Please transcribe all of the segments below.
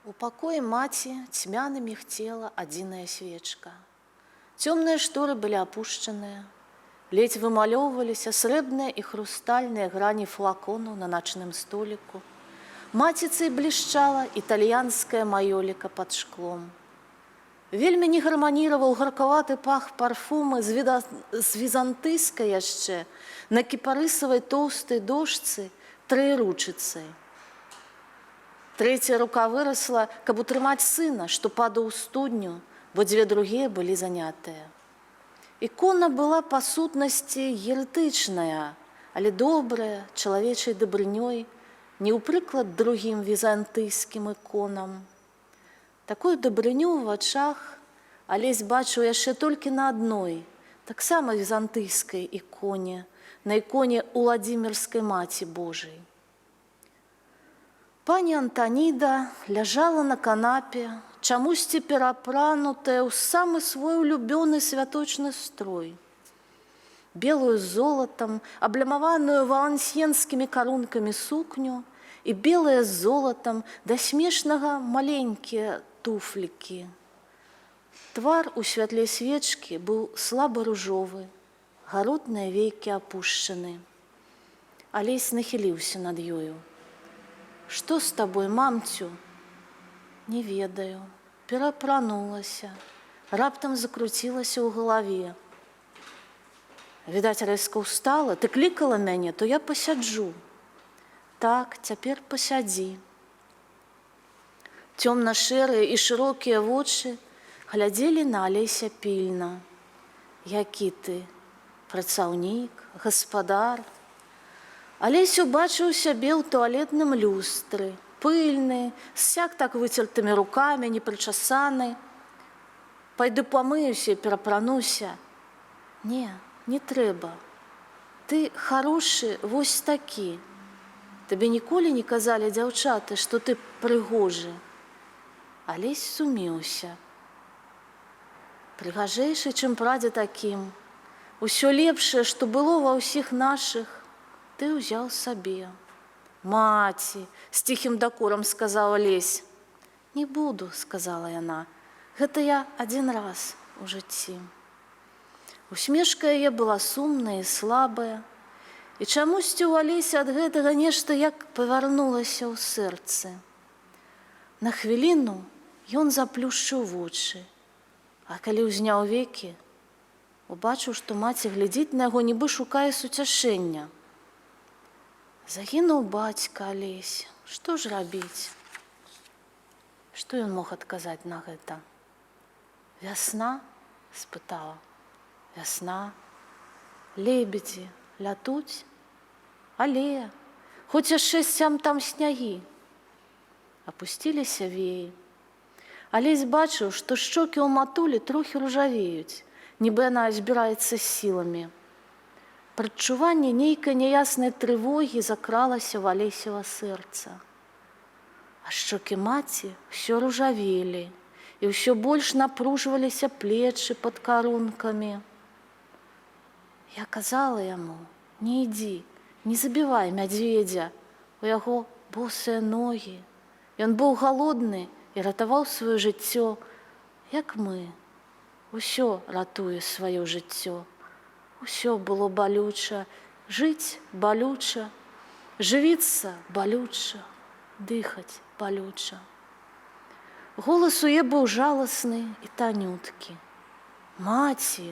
У пакоі маці цьмяна мігцела адзіная свечка. Цёмныя шторы былі апушчаныя, ледзь вымалёўваліся срэбныя і хрустальныя грані флаконаў на начным століку. Маціцай блішчала італьянская маёліка пад шклом. Вельмі не гарманіраваў гаркаваты пах парфумы з візантыйскай яшчэ на кіпарысавай тоўстай дошцы троеручыцай. Трэцяя рука вырасла, каб утрымаць сына, што падаў у студню, бо дзве другія былі занятыя. Ікона была па сутнасці еретычная, але добрая, чалавечай дабрынёй, не ў прыклад другім візантыйскім іконам. Такую дабрыню ў вачах Алесь бачыў яшчэ толькі на адной, таксама візантыйскай іконе, на іконе Уладзімірскай Маці Божай. Пані Антаніда ляжала на канапе, чамусьці перапранутая ў самы свой улюбёны святочны строй. Белую з золатам, аблямаваную валансьенскімі карункамі сукню і белыя з золатам да смешнага маленькія туфлікі. Твар у святле свечкі быў слаба-ружовы, гаротныя вейкі апушчаны. Алесь нахіліўся над ёю. «Што з табой, мамцю?» «Не ведаю». Перапранулася. Раптам закруцілася ў галаве. Відаць, рэзка ўстала. «Ты клікала мяне, то я пасяджу». «Так, цяпер пасядзі». Цёмна-шэрыя і шырокія вочы глядзелі на Алеся пільна. «Які ты? Працаўнік, гаспадар?» Алесь убачыў сябе ў туалетным люстры, пыльны, сяк так выцертымі рукамі, непрычасаны. «Пайду памыюся і перапрануся». «Не, не трэба. Ты харошы вось такі. Табе ніколі не казалі дзяўчаты, што ты прыгожы?» Алесь сумеўся. «Прыгажэйшы, чым прадзе такім. Усё лепшае, што было ва ўсіх нашых, ты ўзяў сабе». «Маці!» – з ціхім дакорам сказаў Алесь. «Не буду», – сказала яна. «Гэта я адзін раз у жыцці». Усмешка яе была сумная і слабая, і чамусьці ў Алеся ад гэтага нешта як павярнулася ў сэрцы. На хвіліну ён заплюшчыў вочы, а калі ўзняў векі, убачыў, што маці глядзіць на яго, нібы шукае суцяшэння. Загінуў бацька, Алесь. Што ж рабіць? Што ён мог адказаць на гэта? «Вясна?» – спытала. «Вясна. Лебедзі лятуць? Але, хоць яшчэ сям-там снягі». Апусціліся веі. Алесь бачыў, што шчокі ў матулі трохі ружавеюць, нібы яна збіраецца сіламі. Прадчуванне нейкай няяснай трывогі закралася ў Алесева сэрца. А шчокі маці ўсё ружавелі, і ўсё больш напружваліся плечы пад карункамі. Я казала яму: «Не ідзі, не забівай мядзведзя». У яго босыя ногі. Ён быў галодны і ратаваў сваё жыццё, як мы. Усё ратуе сваё жыццё. Усё было балюча, жыць балюча, жывіцца балюча, дыхаць балюча. Голас у яе быў жаласны і танюткі. «Маці!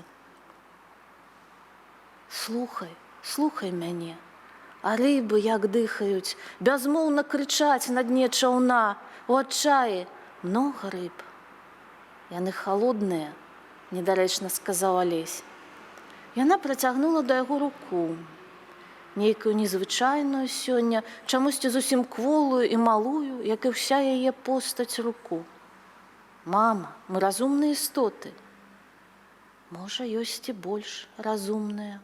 Слухай, слухай мяне. А рыбы як дыхаюць, бязмоўна крычаць на дне чаўна, у адчаі многа рыб». «Яны халодныя», – недарэчна сказаў Алесь. Яна працягнула да яго руку, нейкую незвычайную сёння, чамусьці зусім кволую і малую, як і ўся яе постаць руку. «Мама, мы разумныя істоты». «Можа, ёсць і больш разумныя».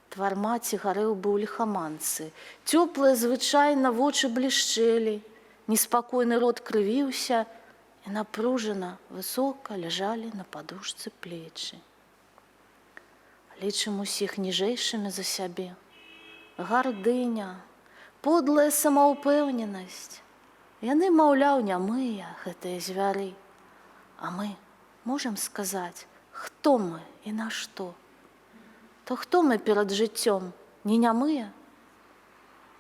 Твар маці гарэў быў ліхаманцы. Цёплыя звычайна вочы блішчэлі, неспакойны рот крывіўся, і напружана высока ляжалі на падушцы плечы. Лічым усіх ніжэйшымі за сябе. Гардыня, подлая самаўпэўненасць. Яны, маўляў, нямыя, гэтыя звяры. А мы можам сказаць, хто мы і на што? То хто мы перад жыццём? Не нямыя?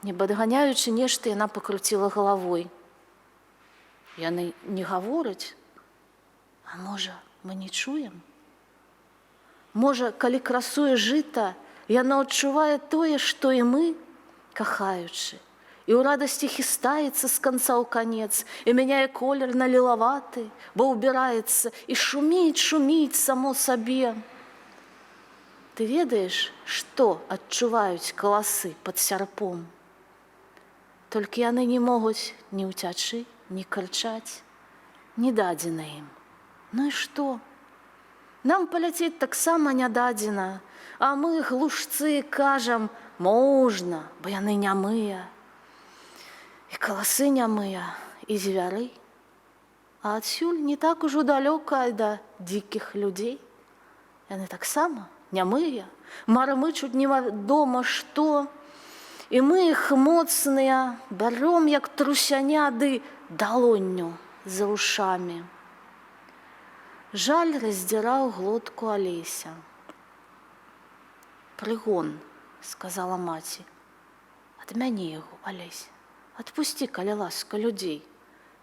Нібы адганяючы нешта, яна пакруціла галавой. Яны не гавораць? А можа, мы не чуем? Можа, калі красуе жыта, яно адчувае тое, што і мы, кахаючы, і ў радасці хістаецца з канца ў канец, і мяняе колер на лілаваты, бо ўбіраецца і шуміць само сабе. Ты ведаеш, што адчуваюць каласы пад сярпом? Толькі яны не могуць ні ўцячы, ні крычаць, не дадзена ім. Ну і што? Нам паляцець таксама не дадзена, а мы, глушцы, кажам, можна, бо яны нямыя. І каласы нямыя, і звяры. А адсюль не так ужо далёка да дзікіх людзей. Яны таксама нямыя, мармычуць невядома што. І мы іх моцныя бяром, як трусяня, ды далонню за ушамі. Жаль раздзіраў глотку Алеся. «Прыгон», – сказала маці. «Ад мяне яго, Алесь. Адпусці, каля ласка, людзей.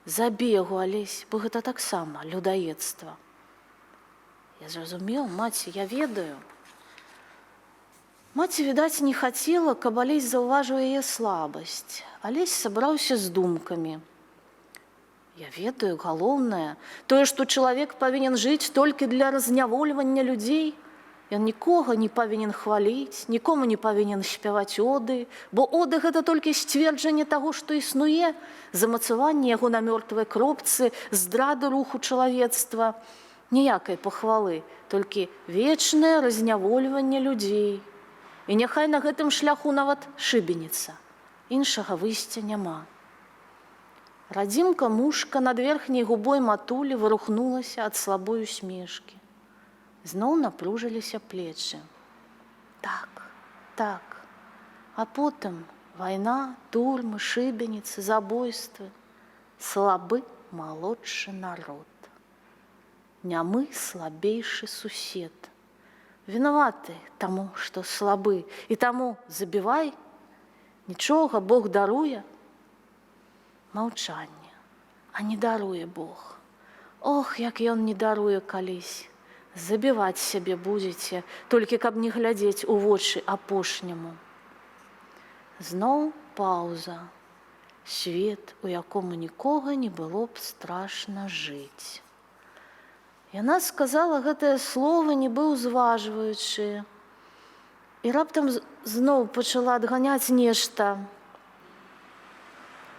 Забі яго, Алесь, бо гэта таксама людаедства». Я зразумеў, маці, я ведаю. Маці, відаць, не хацела, каб Алесь заўважыў яе слабасць. Алесь сабраўся з думкамі. Я ведаю, галоўнае, тое, што чалавек павінен жыць толькі для разнявольвання людзей. Ён нікога не павінен хваліць, нікому не павінен спяваць оды, бо оды гэта толькі сцверджанне таго, што існуе, замацаванне яго на мёртвай кропцы, здрады руху чалавецтва. Ніякай пахвалы, толькі вечнае разнявольванне людзей. І няхай на гэтым шляху нават шыбеніца. Іншага выйсця няма. Радзімка-мушка над верхняй губой матулі вырухнулася ад слабой усмешкі. Зноў напружыліся плечы. Так, так. А потым вайна, турмы, шыбеніцы, забойствы. Слабы малодшы народ. Нямы слабейшы сусед. Вінаваты таму, што слабы, і таму забівай. Нічога Бог даруе. Маўчанне. А не даруе Бог. Ох, як ён не даруе калісь. Забіваць сябе будзеце, толькі каб не глядзець у вочы апошняму. Зноў паўза. Свет, у якому нікога не было б страшна жыць. Яна сказала гэтае слова, нібы ўзважваючы. І раптам зноў пачала адганяць нешта.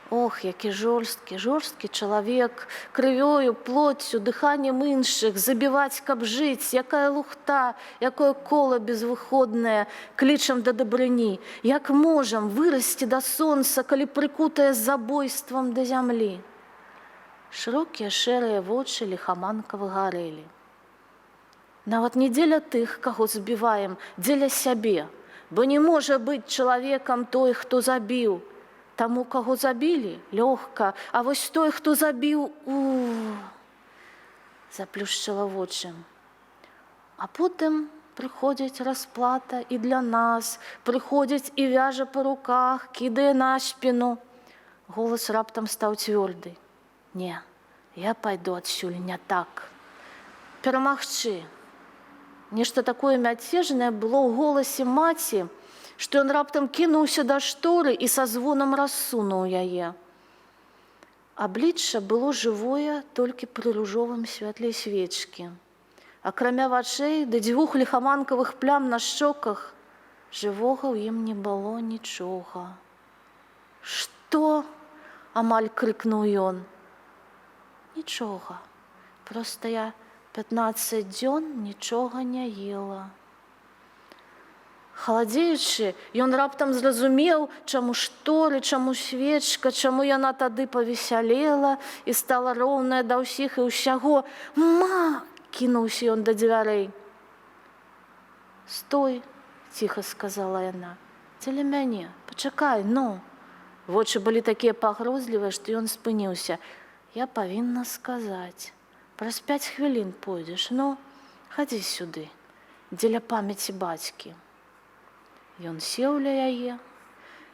Ох, які жорсткі чалавек, крывёю, плоццю, дыханнем іншых, забіваць, каб жыць, якая лухта, якое кола безвыходнае, клічам да дабрыні. Як можам вырасці да сонца, калі прыкутае забойствам да зямлі? Шырокія шэрыя вочы ліхаманкава гарэлі. Нават не дзеля тых, каго збіваем, дзеля сябе, бо не можа быць чалавекам той, хто забіў. Таму, каго забілі, лёгка, а вось той, хто забіў, заплюшчыла вочы. А потым прыходзіць расплата і для нас, прыходзіць і вяжа па руках, кідае на спіну. Голас раптам стаў цвёрды. Не, я пайду адсюль не так. Перамагчы. Нешта такое мяцежнае было ў голасе маці, што ён раптам кінуўся да шторы і са звонам рассунуў яе. Аблічча было жывое толькі пры ружовым святле свечкі. Акрамя вачэй да 2 ліхаманкавых плям на шчоках, жывога ў ім не было нічога. «Што?» – амаль крыкнуў ён. «Нічога. Проста я 15 дзён нічога не ела». Халадзеючы, ён раптам зразумеў, чаму шторы, чаму свечка, чаму яна тады павесялела і стала роўная да ўсіх і ўсяго. «Ма!» – кінуўся ён да дзвярэй. «Стой!» – ціха сказала яна. «Дзеля мяне, пачакай, ну!» Вочы былі такія пагрозлівыя, што ён спыніўся. Я павінна сказаць. Праз 5 хвілін пойдзеш, ну, хадзі сюды, дзеля памяці бацькі. Ён сеў ля яе,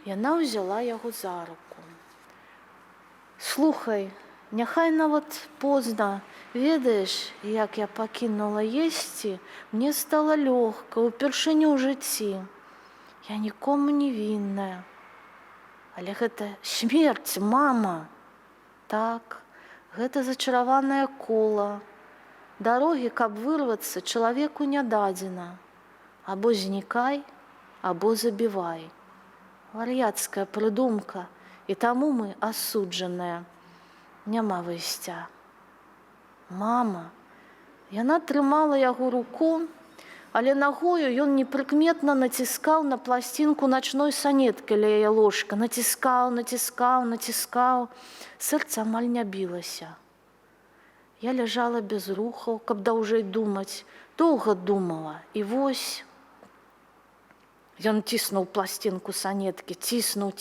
яна ўзяла яго за руку. Слухай, няхай нават позна, ведаеш, як я пакінула есці, мне стала лёгка, упершыню ў жыцці. Я нікому не вінная. Але гэта смерць, мама. Так, гэта зачараванае кола. Дарогі, каб вырвацца, чалавеку не дадзена. Або знікай, або забівай. Вар'яцкая прыдумка, і таму мы асуджаныя. Няма выйсця. Мама, яна трымала яго руку, але нагою ён непрыкметна націскаў на пласцінку начной санеткі ля яе ложка. Націскаў. Сэрца амаль не білася. Я ляжала без рухаў, каб даўжэй думаць. Доўга думала. І вось... Ён ціснуў пласцінку санеткі, ціснуў.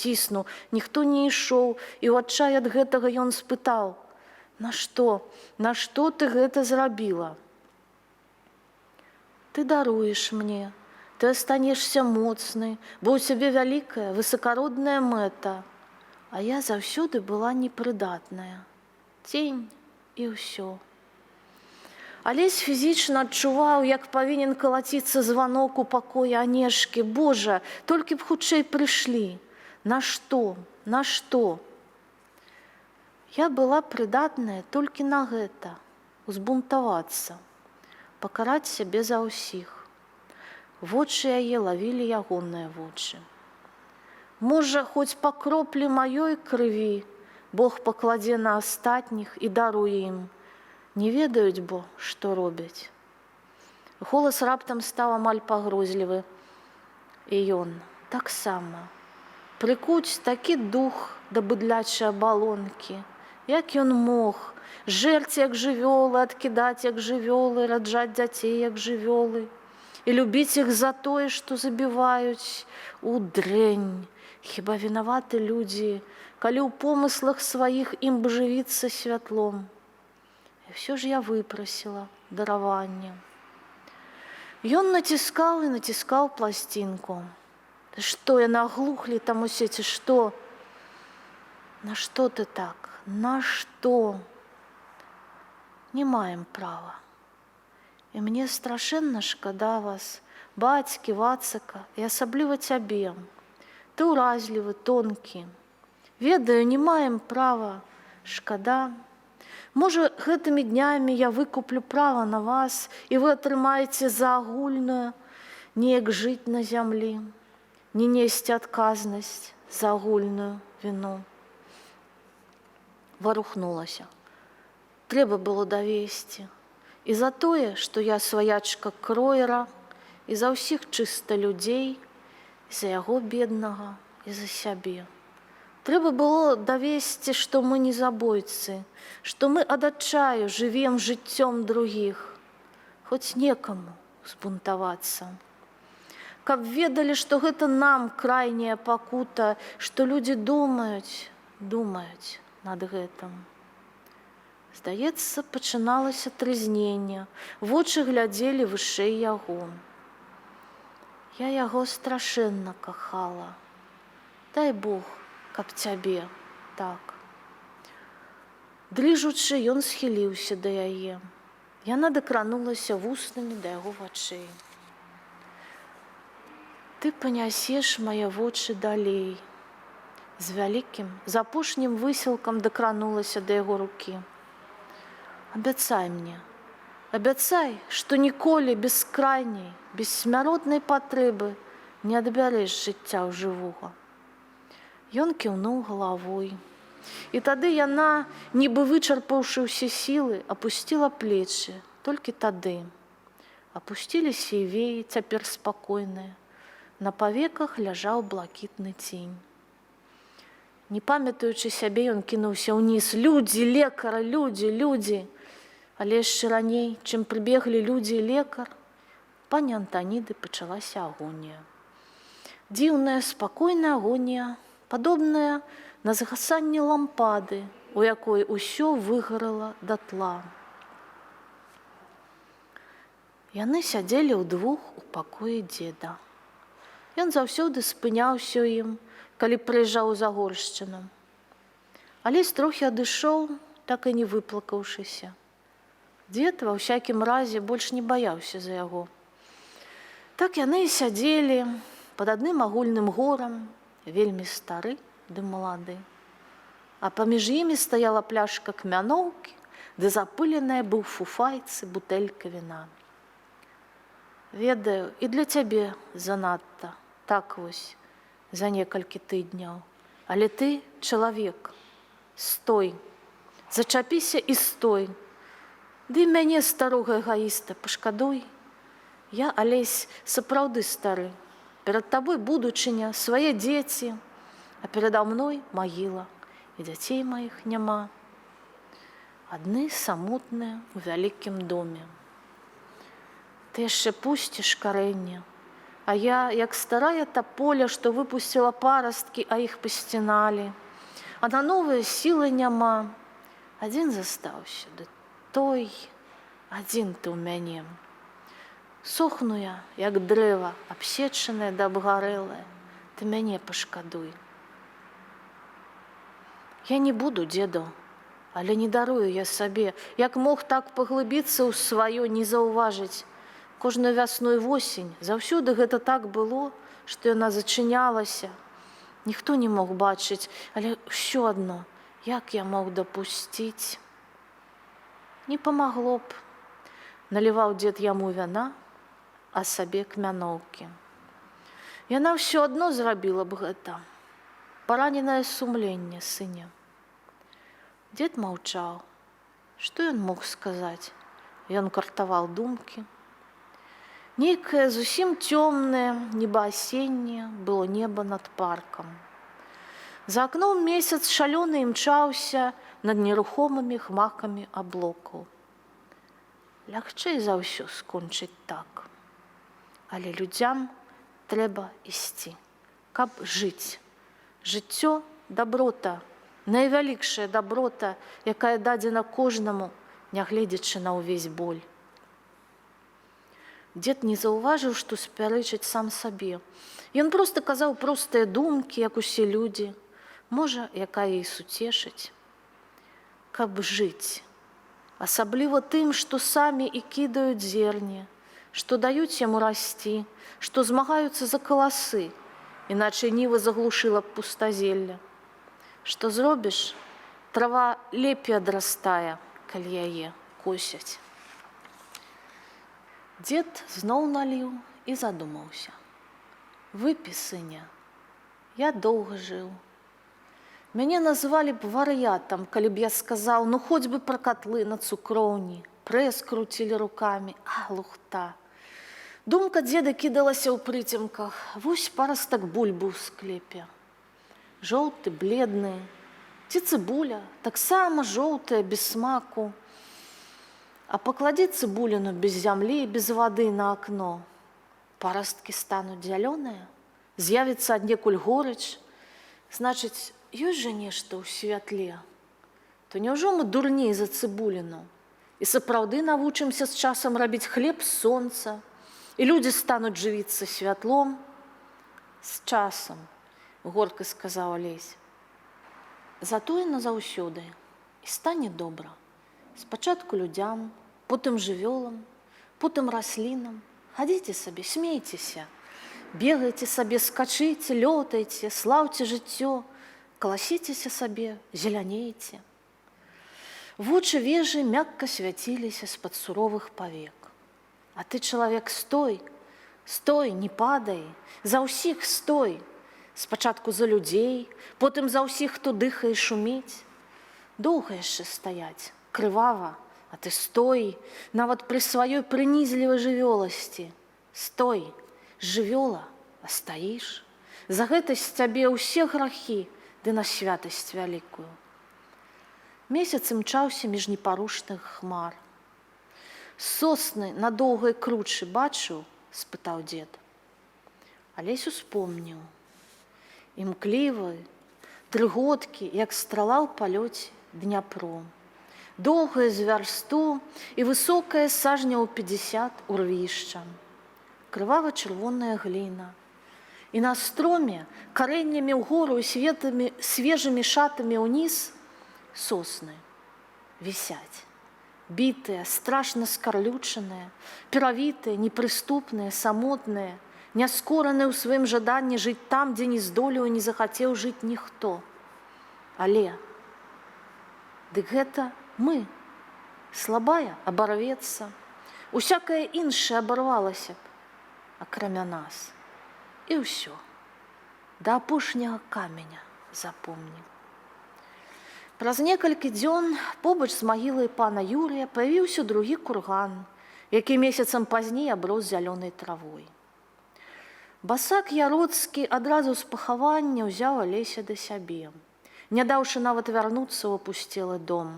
Ніхто не ішоў. І ў адчаі ад гэтага ён спытаў: «Нашто ты гэта зрабіла?» «Ты даруеш мне, ты астанешся моцны, бо ў цябе вялікая, высакародная мэта. А я заўсёды была непрыдатная. Цень і ўсё». Алесь фізічна адчуваў, як павінен калаціцца званок у пакоі Анешкі. Божа, толькі б хутчэй прыйшлі. Нашто? Я была прыдатная толькі на гэта – узбунтавацца. Пакараць сябе за ўсіх. Вочы яе лавілі ягоныя вочы. Можа, хоць па кроплі маёй крыві Бог пакладзе на астатніх і даруе ім. Не ведаюць, бо, што робяць. Голас раптам стаў амаль пагрозлівы. І ён таксама. Прыкуць такі дух да быдлячай абалонкі. Як ён мог жэрць, як жывёлы, адкідаць, як жывёлы, раджаць дзяцей, як жывёлы, і любіць іх за тое, што забіваюць у дрэнь. Хіба вінаваты людзі, калі ў помыслах сваіх ім бы жывіцца святлом. І ўсё ж я выпрасіла дараванне. Ён націскаў пласцінку. Што, яны аглухлі там усе, ці што? Нашто ты так? Нашто? Не маем права. І мне страшэнна шкада вас, бацькі, Вацака, і асабліва цябе. Ты ўразлівы, тонкі. Ведаю, не маем права, шкада. Можа, гэтымі днямі я выкуплю права на вас, і вы атрымаеце за агульную неяк жыць на зямлі, не несці адказнасць за агульную віну. Варухнулася. Трэба было давесці. І за тое, што я сваячка Кроера, і за ўсіх чыста людзей, і за яго беднага, і за сябе. Трэба было давесці, што мы не забойцы, што мы ад адчаю жывем жыццём другіх, хоць некаму збунтавацца. Каб ведалі, што гэта нам крайняя пакута, што людзі думаюць над гэтым. Здаецца, пачыналася трызненне, вочы глядзелі вышэй яго. Я яго страшэнна кахала. Дай Бог, каб цябе так. Дрыжучы, ён схіліўся да яе. Яна дакранулася вуснамі да яго вачэй. Ты панясеш мае вочы далей. З вялікім, з апошнім высілкам дакранулася да яго рукі. Абяцай мне, абяцай, што ніколі без крайняй, без смяротнай патрэбы не адбярэш жыцця ў жывога. Ён кіўнуў галавой. І тады яна, нібы вычарпаўшы ўсе сілы, апусціла плечы. Толькі тады. Апусціліся і веі, цяпер спакойныя. На павеках ляжаў блакітны цень. Не памятаючы сябе, ён кінуўся ўніз. Людзі, лекара, людзі. Але яшчэ раней, чым прыбеглі людзі і лекар, пані Антаніды пачалася агонія. Дзіўная, спакойная агонія падобнае на згасанне лампады, у якой усё выгарала датла. Яны сядзелі ўдвух у пакоі дзеда. Ён заўсёды спыняўся ў ім, калі прыязджаў за горшчыну. Алесь трохі адышоў, так і не выплакаўшыся. Дзед, ва ўсякім разе, больш не баяўся за яго. Так яны і сядзелі пад адным агульным горам, вельмі стары ды малады. А паміж імі стаяла пляшка кмяноўкі, ды запыленая быў фуфайцы бутэлька віна. Ведаю, і для цябе занадта, так вось, за некалькі тыдняў. Але ты чалавек. Стой, зачапіся і стой. Ды мяне, старога эгаіста, пашкадуй. Я, Алесь, сапраўды стары. Перад табой будучыня, свае дзеці, а перада мной магіла, і дзяцей маіх няма. Адны самотныя у вялікім доме. Ты яшчэ пусціш карэнне, а я, як старая таполя, што выпусціла парасткі, а іх пасціналі. А на новыя сілы няма. Адзін застаўся, ды той, адзін ты ў мяне. Сохну я, як дрэва, абсечанае да абгарэлае. Ты мяне пашкадуй. Я не буду, дзеду, але не дарую я сабе. Як мог так паглыбіцца ў сваё, не заўважыць. Кожную вясну і восень заўсёды гэта так было, што яна зачынялася. Ніхто не мог бачыць, але ўсё адно, як я мог дапусціць. Не памагло б. Наліваў дзед яму вяна, а сабе кмяноўкі. Яна ўсё адно зрабіла б гэта. Параненае сумленне, сыне. Дзед маўчаў. Што ён мог сказаць? Ён картаваў думкі. Нейкае зусім цёмнае, нібы асенняе, было неба над паркам. За акном месяц шалёны імчаўся над нерухомымі хмакамі аблокаў. Лягчэй за ўсё скончыць так. Але людзям трэба ісці, каб жыць. Жыццё – даброта, найвялікшая даброта, якая дадзена кожнаму, нягледзячы на ўвесь боль. Дзед не заўважыў, што спярэчыць сам сабе. Ён проста казаў простыя думкі, як усе людзі, можа, якая і суцешыць. Каб жыць, асабліва тым, што самі і кідаюць зерне, што даюць яму расці, што змагаюцца за каласы, іначай ніва заглушыла б пустазелля. Што зробіш, трава лепей адрастае, калі яе косяць. Дзед зноў наліў і задумаўся. Выпі, сыне, я доўга жыў. Мяне назвалі б вар'ятам, калі б я сказаў, ну хоць бы пра катлы на цукроўні, прэс круцілі рукамі, а лухта. Думка дзеда кідалася ў прыцемках, вось парастак бульбы ў склепе. Жоўты, бледны, ці цыбуля, таксама жоўтая, без смаку. А пакладзі цыбуліну без зямлі і без вады на акно. Парасткі стануць зялёныя, з'явіцца аднекуль горыч. Значыць, ёсць жа нешта ў святле. То няўжо мы дурней за цыбуліну? І сапраўды навучымся з часам рабіць хлеб з сонца, і людзі стануць жывіцца святлом? З часам, горка сказаў Алесь. Затое назаўсёды і стане добра. Спачатку людзям, потым жывёлам, потым раслінам. Хадзіце сабе, смейцеся. Бегайце сабе, скачыце, лётайце, слаўце жыццё, каласіцеся сабе, зелянейце. Вочы вежы мякка свяціліся з-пад суровых павек. А ты, чалавек, стой, стой, не падай, за ўсіх стой. Спачатку за людзей, потым за ўсіх, хто дыхае, шуміць. Доўга яшчэ стаяць, крывава, а ты стой, нават пры сваёй прынізлівай жывёласці. Стой, жывёла, а стаіш. За гэта з цябе ўсе грахі, ды на святасць вялікую. Месяц імчаўся між непарушных хмар. Сосны на доўгай кручы бачыў? Спытаў дзед. Алесь успомніў. Імклівы, Трыгодкі, як страла ў палёце Дняпро. Доўгае з вярсту і высокае сажняў 50 урвішча. Крывава-чырвоная гліна. І на строме, карэннямі ўгору і свежымі шатамі ўніз сосны вісяць. Бітыя, страшна скарлючаныя, перавітыя, непрыступныя, самотныя, няскораныя ў сваім жаданні жыць там, дзе не здолеў і не захацеў жыць ніхто. Але дык гэта мы, слабая абарвецца, усякае іншае абарвалася б, акрамя нас. І ўсё, да апошняга каменя запомнім. Праз некалькі дзён побач з магілай пана Юрыя паявіўся другі курган, які месяцам пазней аброс зялёнай травой. Басак Яроцкі адразу з пахавання ўзяў Алеся да сябе, не даўшы нават вярнуцца ў апусцелы дом.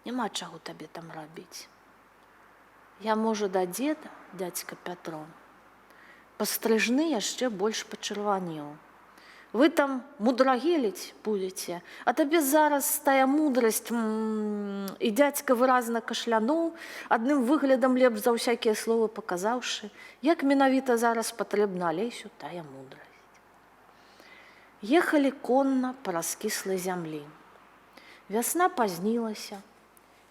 Няма чаго табе там рабіць. Я, можа, да дзеда, дядзька Пятро. Пастрыжны яшчэ больш пачырванеў. Вы там мудрагеліць будзеце, а табе зараз тая мудрасць, і дядзька выразна кашлянуў, адным выглядам лепш за ўсякія словы паказаўшы, як менавіта зараз патрэбна Алесю тая мудрасць. Ехалі конна па раскіслай зямлі. Вясна пазнілася,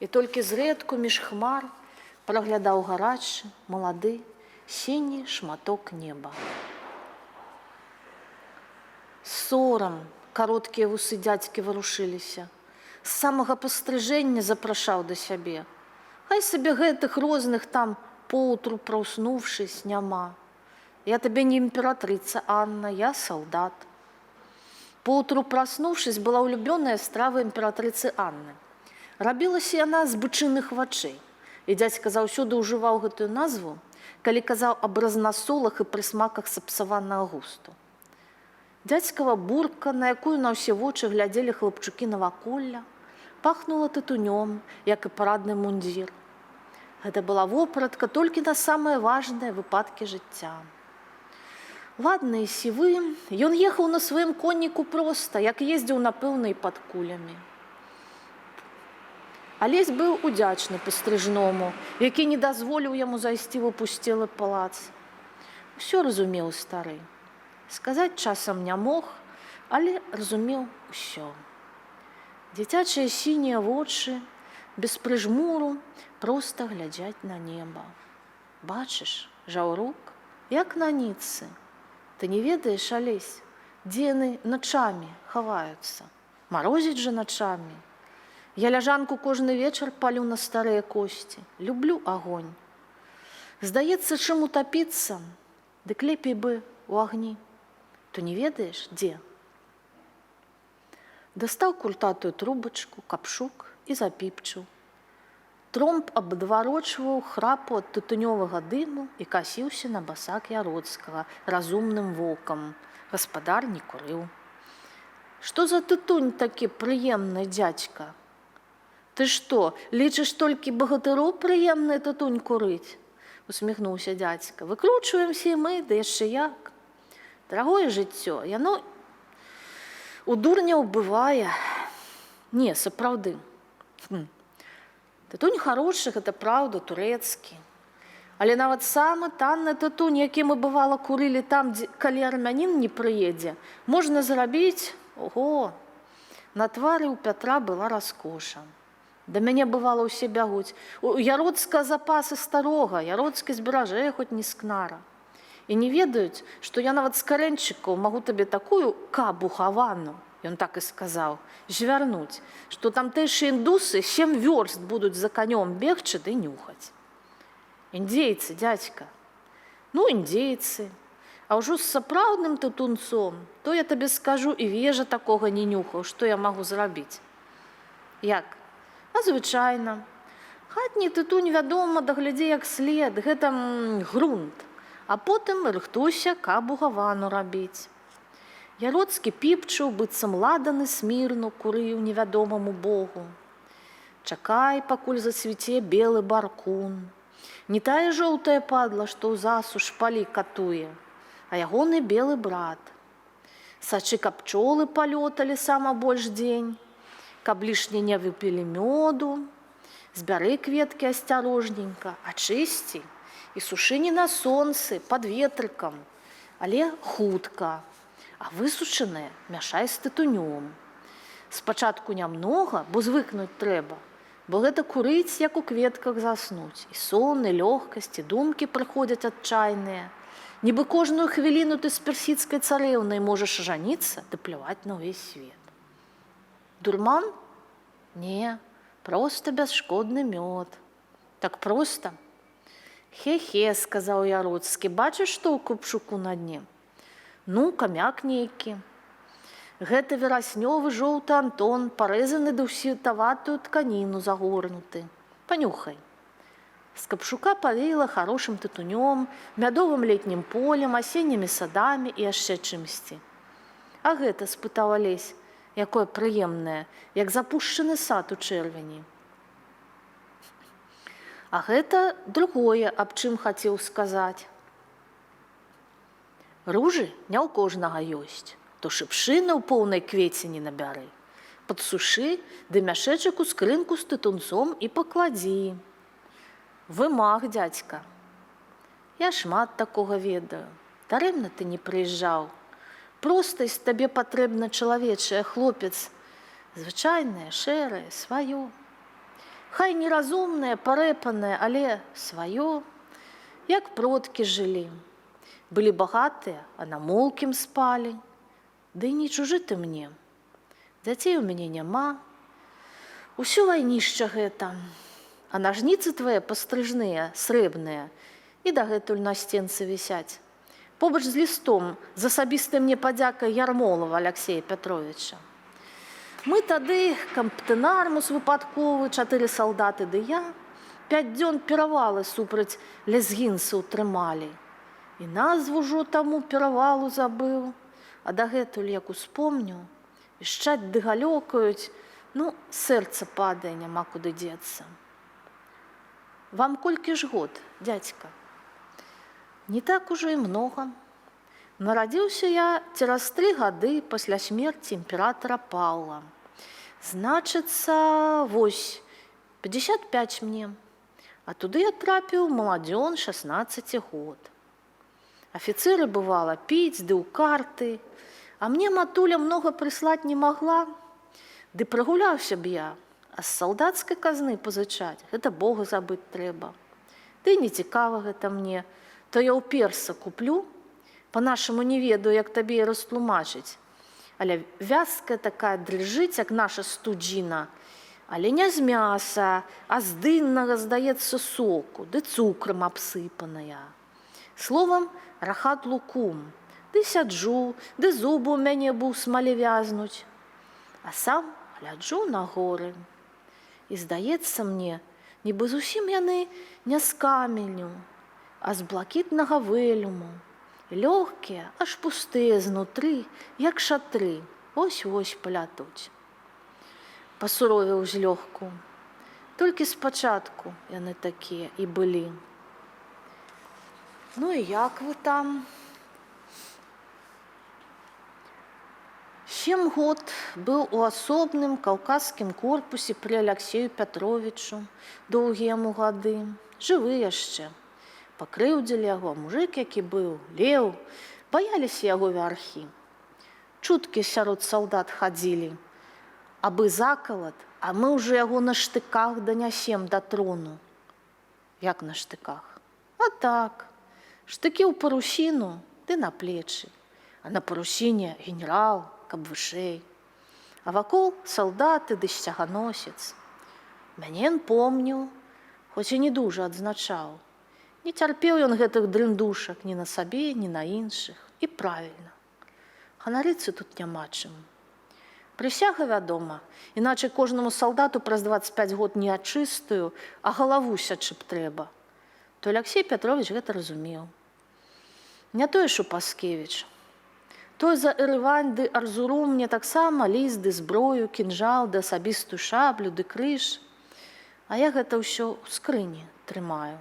і толькі зрэдку між хмар праглядаў гарачы, малады, сіні шматок неба. Сорам, кароткія вусы дзядзькі варушыліся. З самага пастрыжэння запрашаў да сябе. Хай сабе гэтых розных там поўтру праўснуўшись няма. Я табе не імператрыца Анна, я салдат. Поўтру праснуўшись была ўлюбёная страва імператрыцы Анны. Рабілася яна з бычыных вачэй. І дзядзька заўсёды ўжываў гэтую назву, калі казаў аб разнасолах і прысмаках сапсаванага густу. Дзядзькава бурка, на якую на ўсе вочы глядзелі хлапчукі наваколля, пахнула тытунём, як і парадны мундзір. Гэта была вопратка толькі на самыя важныя выпадкі жыцця. Ладны і сівы, ён ехаў на сваім конніку проста, як ездзіў, напэўна, і пад кулямі. Алесь быў удзячны пастрыжному, які не дазволіў яму зайсці ў апусцелы палац. Усё разумеў стары. Сказаць часам не мог, але разумеў усё. Дзіцячыя сінія вочы, без прыжмуру, проста глядзяць на неба. Бачыш, жаўрук, як на ніцы. Ты не ведаеш, Алесь, дзе яны начамі хаваюцца? Марозіць жа начамі. Я ляжанку кожны вечар палю на старыя косці. Люблю агонь. Здаецца, чым утапіцца, дык лепей бы у агні. То не ведаеш, дзе? Дастаў куртатую трубачку, капшук і запіпчыў. Тромб абдварочваў храпу ад тытунёвага дыму і касіўся на басак Яроцкага разумным вокам. Гаспадар не курыў. Што за тытунь такі прыемны, дзядзька? Ты што, лічыш толькі багатыроў прыемны тытунь курыць? Усміхнуўся дзядзька. Выкручваемся і мы, да яшчэ як. Дарагое жыццё, яно у дурняў бывае. Не, сапраўды. Тытунь харошы, гэта праўда, турэцкі. Але нават самы танны тытунь, які мы, бывала, курылі там, калі армянін не прыедзе, можна зарабіць, ого, на твары ў Пятра была раскоша. Да мяне, бывала, усе бягуць. У Яроцка запасы старога, Яроцкі зберажэ хоць не скнара. І не ведаюць, што я нават з карэнчыкаў магу табе такую кабу хавану, ён так і сказаў, звярнуць, што тамтэйшыя індусы 7 вёрст будуць за канём бегчы ды нюхаць. Індзейцы, дзядзька. Ну, індзейцы. А ўжо з сапраўдным тытунцом, то я табе скажу, і вежа такога не нюхаў, што я магу зрабіць. Як? А звычайна. Хатні тытунь, вядома, даглядзе як след, гэта грунт. А потым рыхтуйся кабу гавану рабіць. Яроцкі піпчыў, быццам ладаны смірну, курыў невядомаму богу. Чакай, пакуль зацвіце белы баркун. Не тая жоўтая падла, што ў засу шпалі катуе, а ягоны белы брат. Сачы, каб пчолы палёталі сама больш дзень, каб лішне не выпілі мёду, збяры кветкі асцярожненька, ачысці і сушы не на сонцы, пад ветрыкам, але хутка, а высушаныя мяшай з тытунём. Спачатку нямнога, бо звыкнуць трэба, бо гэта курыць, як у кветках заснуць. І сон, і лёгкасць, і думкі прыходзяць адчайныя. Нібы кожную хвіліну ты з персідскай царэўнай можаш жаніцца ды пляваць на ўвесь свет. Дурман? Не, проста бясшкодны мёд. Так проста. Хе-хе, сказаў Яроцкі, бачыш, што ў купшуку на дне? Ну, камяк нейкі. Гэта вераснёвы жоўты Антон, парэзаны ды ў сітаватую тканіну загорнуты. Панюхай. З капшука павеяла харошым тытунём, мядовым летнім полем, асеннімі садамі і яшчэ чымсьці. А гэта, спытаў Алесь, якое прыемнае, як запушчаны сад у чэрвені. А гэта другое, аб чым хацеў сказаць. Ружы не ў кожнага ёсць. То шыпшыны ў поўнай квецені набяры. Падсушы, ды мяшэчак у скрынку з тытунцом і пакладзі. Вымах, дзядзька. Я шмат такога ведаю. Дарэмна ты не прыязджаў. Простасць табе патрэбна чалавечая, хлопец. Звычайнае, шэрае, сваё. Хай неразумнае, парэпанае, але сваё. Як продкі жылі. Былі багатыя, а на молкім спалі. Ды не чужы ты мне. Дзяцей у мяне няма. Усё вайнішча гэта. А нажніцы твае пастрыжныя, срэбныя, і дагэтуль на стенцы вісяць. Побач з лістом з асабістай мне падзякай Ярмолава Аляксея Пятровіча. Мы тады камптэнармус выпадковы, 4 салдаты ды я, 5 дзён перавалы супраць лезгінцаў трымалі. І назву ўжо таму перавалу забыў. А дагэтуль, як успомню, ішчаць ды галёкаюць, ну, сэрца падае, няма куды дзецца. Вам колькі ж год, дзядзька? Не так ужо і многа. Нарадзіўся я цераз 3 гады пасля смерці імператара Паўла. Значыцца, вось, 55 мне. А туды я трапіў маладзён 16 год. Афіцэры, бывала, піць ды ў карты, а мне матуля многа прыслаць не магла. Ды прагуляўся б я, а з салдацкай казны пазычаць, гэта Бога забыць трэба. Ды не цікава гэта мне, то я ў перса куплю, па-нашаму не ведаю, як табе і растлумачыць. Але вязкая такая дрыжыць, як наша студзіна, але не з мяса, а з дыннага, здаецца, соку, ды цукрам абсыпаная. Словам, рахат лукум, ды сяджу, ды зубы ў мяне б у смале вязнуць. А сам гляджу на горы. І здаецца мне, нібы зусім яны не з каменю, а з блакітнага вэлюму. Лёгкія, аж пустыя знутры, як шатры, ось-ось палятуць. Пасуровіў злёгку. Толькі спачатку яны такія і былі. Ну і як вы там? 7 год быў у асобным каўказскім корпусе пры Аляксею Пятровічу, доўгія яму гады, жывы яшчэ. Пакрыўдзілі яго, мужык, які быў, леў, баяліся яго вярхі. Чуткі сярод салдат хадзілі, абы закалат, а мы ўжо яго на штыках данясем да трону. Як на штыках? А так, штыкі ў парусіну, ды на плечы, а на парусіне генерал, каб вышэй. А вакол салдаты ды сцяганосец. Мяне ён помніў, хоць і не дужа адзначаў. Не цярпеў ён гэтых дрындушак ні на сабе, ні на іншых. І правільна. Ганарыцца тут няма чым. Прысяга, вядома, іначай кожнаму салдату праз 25 год не ачыстую, а галаву сячы б трэба. То Аляксей Пятровіч гэта разумеў. Не тое, што Паскевіч. Той за Эрывань ды Арзуру мне таксама ліст ды зброю, кінжал ды асабістую шаблю ды крыж. А я гэта ўсё ў скрыні трымаю.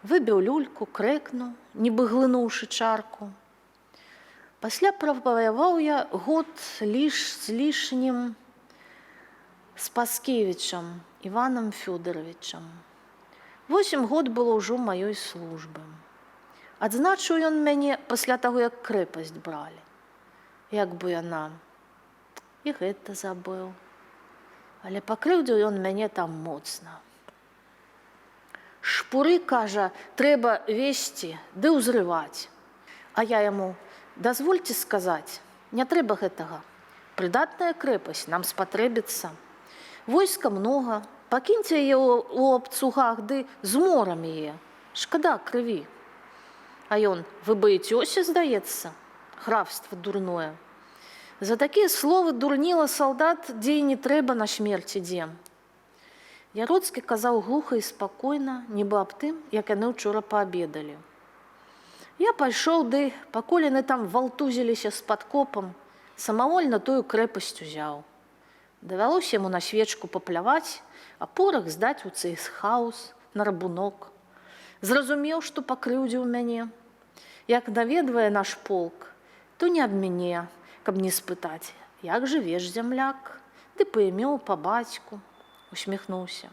Выбіў люльку, крэкнуў, нібы глынуўшы чарку. Пасля праваяваў я год з лішнім з Паскевічам Іванам Фёдоровичам. 8 год было ўжо маёй службы. Адзначыў ён мяне пасля таго, як крэпасць бралі. Як бы яна і гэта забыў. Але пакрыўдзіў ён мяне там моцна. Шпуры, кажа, трэба весці ды ўзрываць. А я яму: дазвольце сказаць, не трэба гэтага. Прыдатная крэпасць нам спатрэбіцца. Войска многа, пакіньце яе ў абцугах ды зморам яе. Шкада крыві. А ён: вы баецёся, здаецца? Графства дурное. За такія словы дурніла салдат, дзе і не трэба, на смерць ідзе. Яроцкі казаў глуха і спакойна, нібы аб тым, як яны ўчора паабедалі. Я пайшоў, ды, пакуль яны там валтузіліся з падкопам, самавольна тую крэпасць узяў. Давялося яму на свечку папляваць, а порах здаць у цейхаус на рабунок. Зразумеў, што пакрыўдзіў мяне. Як наведвае наш полк, то не аб мяне, каб не спытаць, як жывеш, зямляк, ды паімеў па бацьку, усміхнуўся.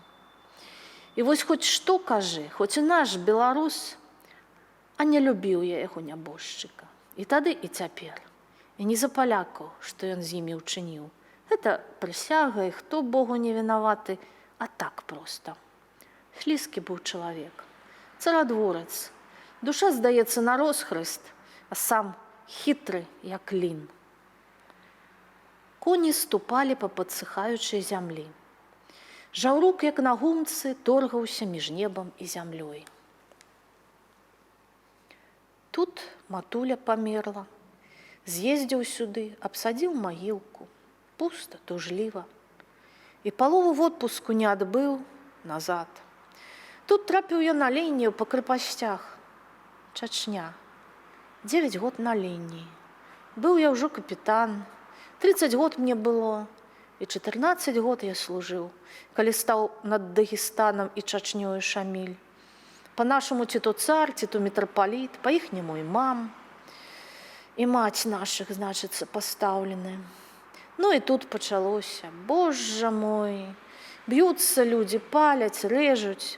І вось хоць што кажы, хоць і наш беларус, а не любіў я яго нябожчыка. І тады, і цяпер. І не за палякаў, што ён з імі ўчыніў. Гэта прысяга, і хто Богу не вінаваты, а так проста. Слізкі быў чалавек, царадворац. Душа, здаецца, на розхрыст, а сам хітры, як лін. Коні ступалі па падсыхаючай зямлі. Жаўрук, як на гумцы, торгаўся між небам і зямлёй. Тут матуля памерла. З'ездзіў сюды, абсадзіў магілку. Пуста, тужліва. І палову в отпуску не адбыў назад. Тут трапіў я на лінію па крэпасцях. Чачня. 9 год на лініі. Быў я ўжо капітан. 30 год мне было. І 14 год я служыў, калі стаў над Дагестанам і Чачнёю Шаміль. Па-нашаму ці то цар, ці то мітрапаліт, па-іхняму імам. І маць нашых, значыцца, пастаўлены. Ну і тут пачалося. Божа мой, б'юцца людзі, паляць, рэжуць.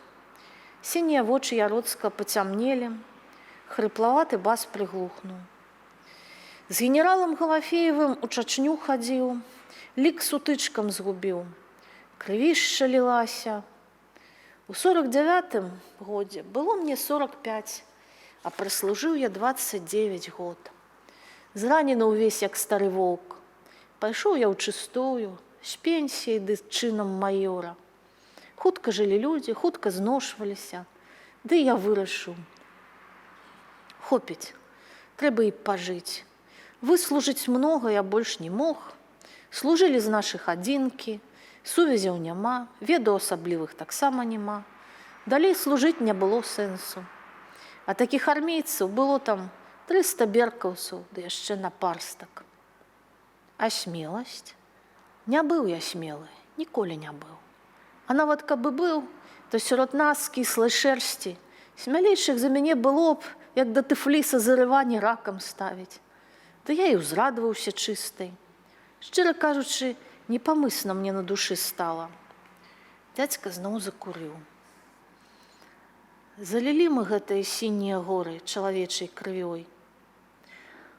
Сінія вочы Яроцкага пацямнелі, хрыплаваты бас прыглухнуў. З генералам Галафеевым у Чачню хадзіў, лік сутычкам згубіў, крывішча лілася. У 49-м годзе было мне 45, а праслужыў я 29 год. Зранены ўвесь, як стары воўк. Пайшоў я ў чыстую, з пенсіяй ды чынам маёра. Хутка жылі людзі, хутка зношваліся. Ды я вырашыў. Хопіць, трэба і пажыць. Выслужыць многа я больш не мог. Служылі з нашых адзінкі, сувязяў няма, ведаў асаблівых таксама няма. Далей служыць не было сэнсу. А такіх армейцаў было там 300 беркаўцаў, ды яшчэ напарстак. А смеласць? Не быў я смелы, ніколі не быў. А нават каб бы быў, то сярод нас, кіслай шэрсці, смялейшых за мяне было б, як да тыфліса зарыванне ракам ставіць. Да я і ўзрадваўся чыстай. Шчыра кажучы, непамысна мне на душы стала. Дзядзька зноў закурыў. Залілі мы гэтыя сінія горы чалавечай крывёй.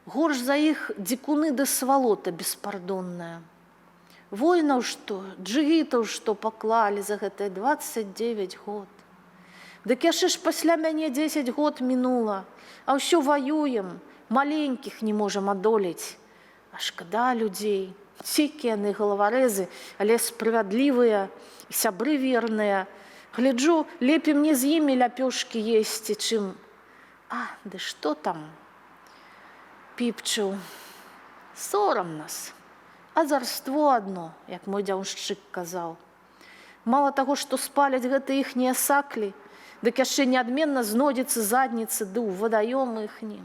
Горш за іх дзікуны да свалота беспардонная. Воінаў што, джигітаў што паклалі за гэтыя 29 год. Дык яшчэ ж пасля мяне 10 год мінула, а ўсё ваюем, маленькіх не можам адолець. А шкада людзей, цікі яны галаварэзы, але справядлівыя і сябры верныя. Гляджу, лепей мне з імі ляпёшкі есці, чым... А, ды што там? Піпчыў. Сорам нас. Азарство адно, як мой дзяўшчык казаў. Мала таго, што спаляць гэта іхнія саклі, дык яшчэ неадменна знойдзецца задніца ды ў вадаём іхні.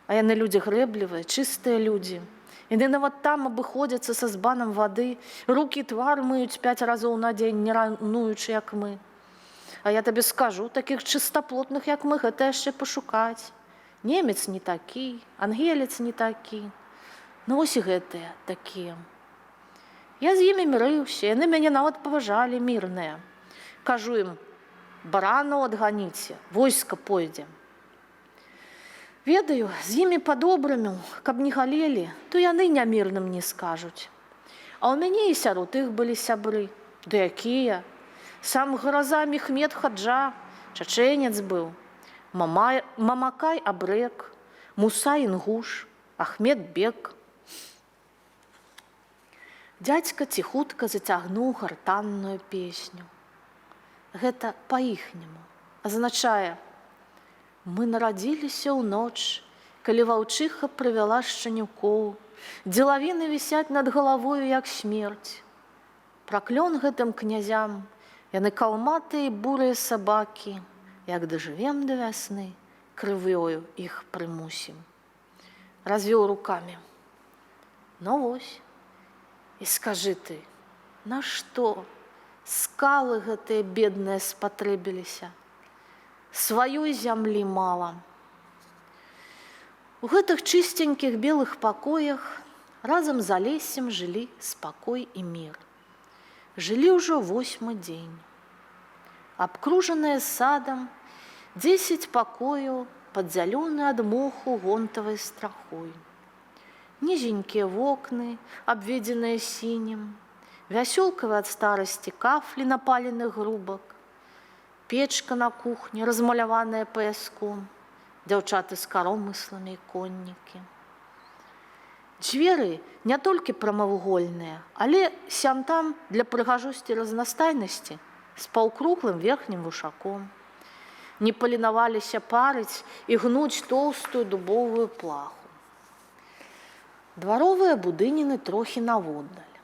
А яны людзі грэблівыя, чыстыя людзі. Яны нават там абыходзяцца са збанам вады, рукі твар мыюць 5 разоў на дзень, не рануючы, як мы. А я табе скажу, такіх чыстаплотных, як мы, гэта яшчэ пашукаць. Немец не такі, ангелец не такі. Ну вось і гэтыя такія. Я з імі мірыўся, яны мяне нават паважалі мірныя. Кажу ім: барану адганіце, войска пойдзе. Ведаю, з імі па-добраму, каб не галелі, то яны нямірным не скажуць. А ў мяне і сярод іх былі сябры. Ды якія? Сам Граза Мехмед Хаджа, чачэнец быў, Мамакай Абрек, Муса Інгуш, Ахмед Бек. Дзядзька ціхутка зацягнуў гартанную песню. Гэта па-іхняму азначае: мы нарадзіліся ў ноч, калі ваўчыха прывяла шчанюкоў, дзе лавіны вісяць над галавою, як смерць. Праклён гэтым князям, яны калматыя і бурыя сабакі, як дажывем да вясны, крывёю іх прымусім. Развёў рукамі. Ну вось, і скажы ты, нашто скалы гэтыя бедныя спатрэбіліся? Сваёй зямлі мала. У гэтых чыстенькіх белых пакоях разам з Алесем жылі спакой і мір. Жылі ўжо 8-й дзень. Абкружаныя садам 10 пакояў падзялёны ад моху гонтавай страхой. Нізенькія вокны, абведзеныя сінім, вясёлкавыя ад старасці кафлі напаленых грубак, печка на кухні, размаляваная паяском, дзяўчаты з каромысламі і коннікі. Дзверы не толькі прамавугольныя, але сям-там для прыгажосці і разнастайнасці з паўкруглым верхнім вушаком. Не паленаваліся парыць і гнуць тоўстую дубовую плаху. Дваровыя будыніны трохі наводдаль.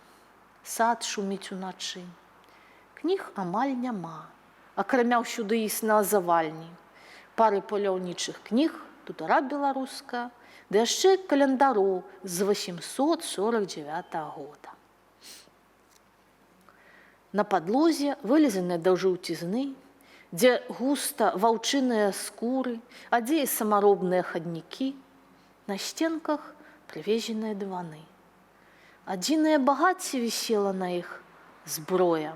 Сад шуміць уначы. Кніг амаль няма, акрамя ўсюды існыя завальні. Пары паляўнічых кніг, тутара беларуская, ды яшчэ календароў з 849 года. На падлозе вылезаныя да жаўцізны, дзе густа ваўчыныя скуры, а дзе і самаробныя хаднікі, на сценках прывезеныя дываны. Адзінае багацце вісела на іх зброя.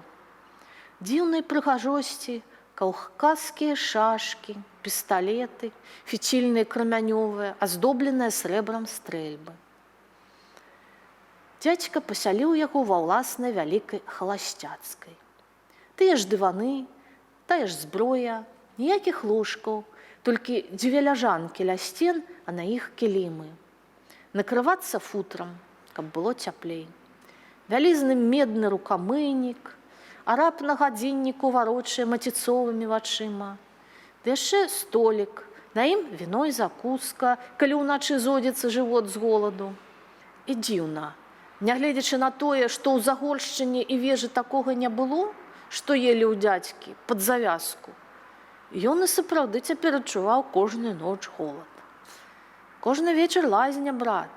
Дзіўнай прыгажосці каўказскія шашкі, пісталеты, фіцільныя крамянёвыя, аздобленыя срэбрам стрэльбы. Дзядзька пасяліў яго ва ўласнай вялікай халасцяцкай. Тыя ж дываны, тая ж зброя, ніякіх ложкаў, толькі дзве ляжанкі ля сцен, а на іх кілімы. Накрывацца футрам, каб было цяплей. Вялізны медны рукамыйнік, араб на гадзінніку варочае маціцовымі вачыма. Ды яшчэ столік, на ім віно і закуска, калі ўначы зодзіцца жывот з голаду. І дзіўна, нягледзячы на тое, што ў Загоршчыне і вежы такога не было, што елі ў дзядзькі пад завязку, ён і сапраўды цяпер адчуваў кожную ноч голад. Кожны вечар лазня, брат,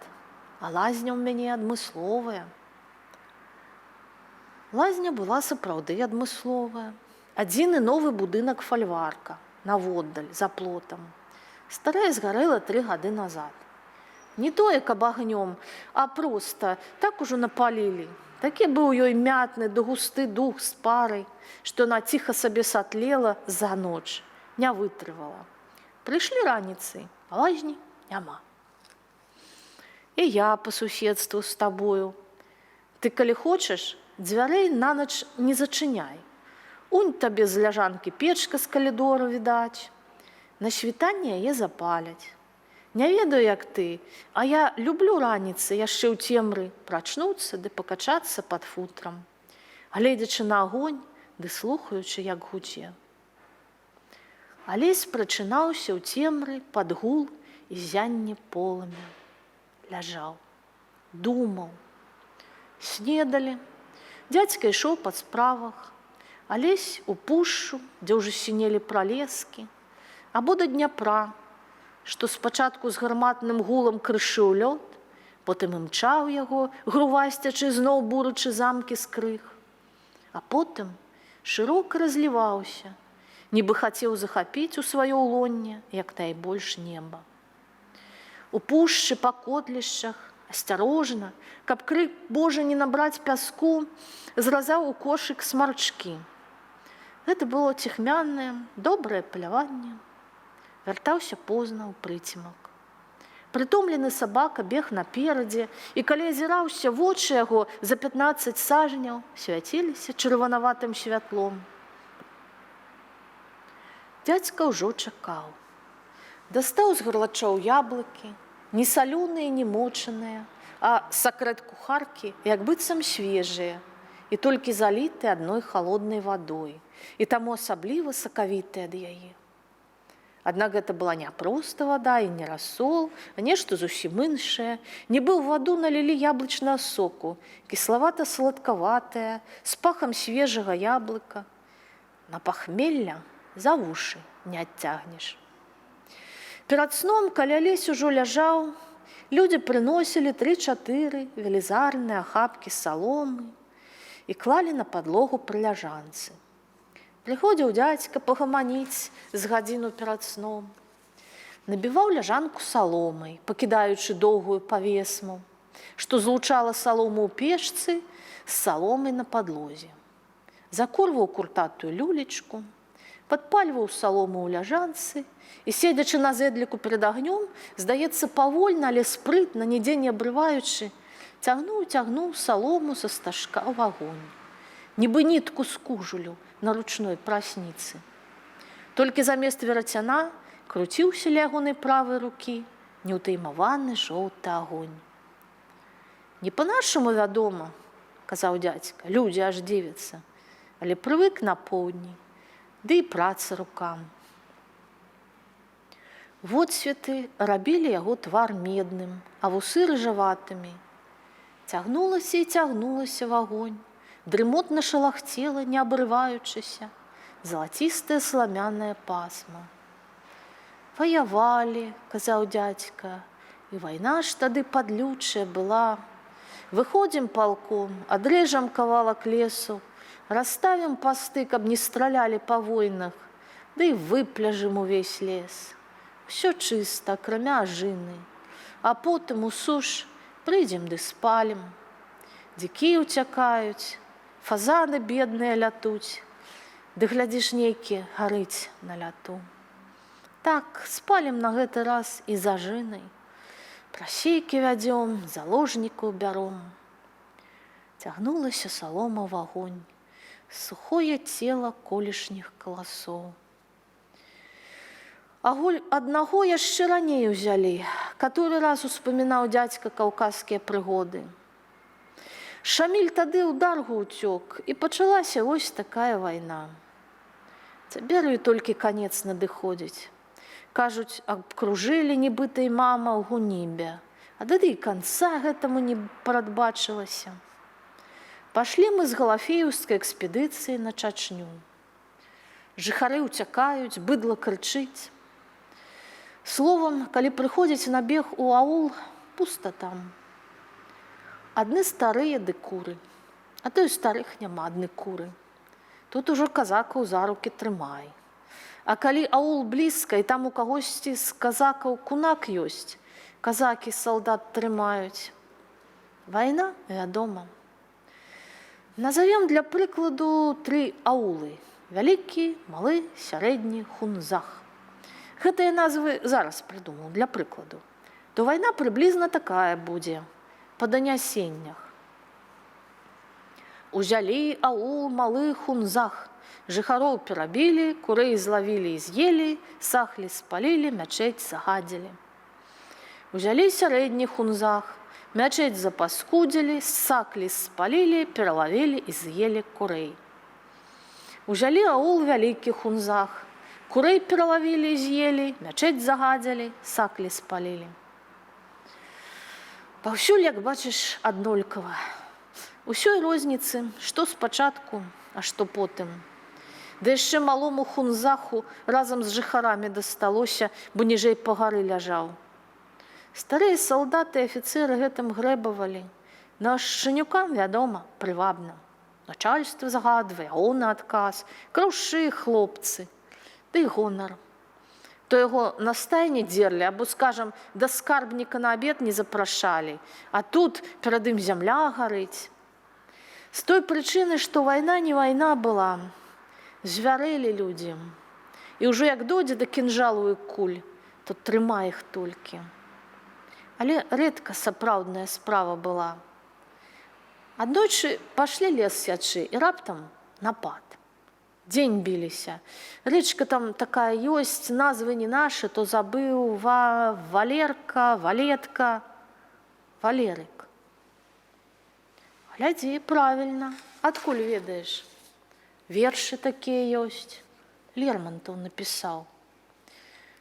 а лазня ў мяне адмысловая. Лазня была сапраўды адмысловая. Адзіны новы будынак фальварка, наводдаль, за плотам. Старая згарэла 3 гады назад. Не тое, каб агнём, а проста так ужо напалілі. Такі быў ёй мятны да густы дух з парай, што яна ціха сабе сатлела за ноч, не вытрывала. Прыйшлі раніцай, а лазні няма. І я па суседству з табою. Ты, калі хочаш, дзвярэй на ноч не зачыняй. Унь табе з ляжанкі печка з калідору відаць. На світанне яе запаляць. Не ведаю, як ты, а я люблю раніцы яшчэ ў цемры прачнуцца ды пакачацца пад футрам, гледзячы на агонь ды слухаючы, як гудзе. Алесь прачынаўся ў цемры пад гул і зянне полымя. Ляжаў, думаў. Снедалі. Дзядзька ішоў па справах. Алесь у пушчу, дзе ўжо сінелі пралескі, або да Дняпра, што спачатку з гарматным гулам крышыў лёд, потым імчаў яго, грувасцячы зноў бурачы замкі з крых, а потым шырока разліваўся, нібы хацеў захапіць у сваё ўлонне як найбольш неба. У пушчы, па котлішчах, асцярожна, каб крык Божа не набраць пяску, зразаў у кошык смарчкі. Гэта было ціхмянае, добрае паляванне. Вяртаўся позна ў прыцемак. Прытомлены сабака бег наперадзе, і калі азіраўся, вочы яго за 15 сажняў свяціліся чырванаватым святлом. Дзядзька ўжо чакаў. Дастаў з гарлачоў яблыкі, не салёныя, не мочаныя, а сакрэт кухаркі, як быццам свежыя, і толькі залітыя адной халоднай вадой, і таму асабліва сакавітыя ад яе. Аднак гэта была не проста вада і не расол, а нешта зусім іншае. Нібы ў ваду налілі яблычнага соку, кіславата-сладкаватая, з пахам свежага яблыка. На пахмелля за вушы не адцягнеш. Перад сном, каля лесь ужо ляжаў, людзі прыносілі 3-4 велізарныя ахапкі саломы і клалі на падлогу пры ляжанцы. Прыходзіў дзядзька пагаманіць з гадзіну перад сном. Набіваў ляжанку саломай, пакідаючы доўгую павесму, што злучала салому ў печцы з саломай на падлозе. Закурваў куртатую люлечку, падпальваў салому ў ляжанцы і, седзячы на зэдліку перад агнём, здаецца, павольна, але спрытна, нідзе не абрываючы, цягнуў салому са стажка ў агонь. Нібы нітку з кужулю на ручной прасніцы. Толькі замест верацяна круціўся ля ягонай правай рукі неўтаймаваны жоўты агонь. «Не па-нашаму, вядома, – казаў дзядзька, – людзі аж дзівяцца, але прывык на поўдні, ды і праца рукам». Водсветы рабілі яго твар медным, а вусы рыжаватымі. Цягнулася і цягнулася в агонь, дрымотна шалахцела, не абрываючыся, залацістае сламянае пасма. «Ваявалі, – казаў дзядзька, – і вайна ж тады падлючая была. Выходзім палком, адрэжам кавалак лесу, расставім пасты, каб не стралялі па войнах, ды і выпляжым увесь лес. Усё чыста, акрамя ажыны, а потым у суш прыйдзем ды спалім. Дзікі ўцякаюць, фазаны бедныя лятуць, ды глядзіш, нейкі гарыць на ляту. Так, спалім на гэты раз і з ажынай. Прасейкі вядзём, заложнікаў бяром». Цягнулася салома в агонь, сухое цела колішніх каласоў. Агуль аднаго яшчэ раней узялі, каторы раз успамінаў дзядзька каўказскія прыгоды. Шаміль тады ў даргу ўцёк, і пачалася вось такая вайна. Цяпер і толькі канец надыходзіць. Кажуць, абкружылі нібыта і мама ў гунібе, а тады і канца гэтаму не прадбачылася. Пашлі мы з галафееўскай экспедыцыі на Чачню. Жыхары ўцякаюць, быдла крычыць. Словам, калі прыходзіць на бег у аул, пуста там. Адны старыя ды куры, а то і старых няма, адны куры. Тут ужо казакаў за рукі трымай. А калі аул блізка, і там у кагосьці з казакаў кунак ёсць, казакі салдат трымаюць. Вайна, вядома. Назовем для прыкладу 3 аулы: вялікі, малы, сярэдні, хунзах. Гэтыя назвы зараз прыдумаў для прыкладу. То вайна прыблізна такая будзе, па данясеннях. Узялі аул малы хунзах, жыхароў перабілі, курэй злавілі і з'елі, сахлі спалілі, мячэць загадзілі. Узялі сярэдні хунзах, мячэць запаскудзілі, саклі спалілі, пералавілі і з'елі курэй. Узялі аул вялікі хунзах, курэй пералавілі і з'елі, мячэць загадзілі, саклі спалілі. Паўсюль, як бачыш, аднолькава. Усёй розніцы, што спачатку, а што потым. Да яшчэ малому хунзаху разам з жыхарамі дасталося, бо ніжэй па гары ляжаў. Старыя салдаты і афіцэры гэтым грэбавалі. На шчанюкам, вядома, прывабна. Начальства загадвае, ягоны адказ, краўшы, хлопцы. Ды гонар. То яго на стайні дзерлі, або, скажам, да скарбніка на абед не запрашалі, а тут перад ім зямля гарыць. З той прычыны, што вайна не вайна была, звярэлі людзі. І ўжо як дойдзе да кінжалу і куль, то трымай іх толькі. Але рэдка сапраўдная справа была. Аднойчы пашлі лес сячы, і раптам напад. Дзень біліся. Рэчка там такая ёсць, назвы не нашы, то забыў Валерка, Валетка, Валерык. Глядзі, правільна, адкуль ведаеш? Вершы такія ёсць. Лермонтаў напісаў.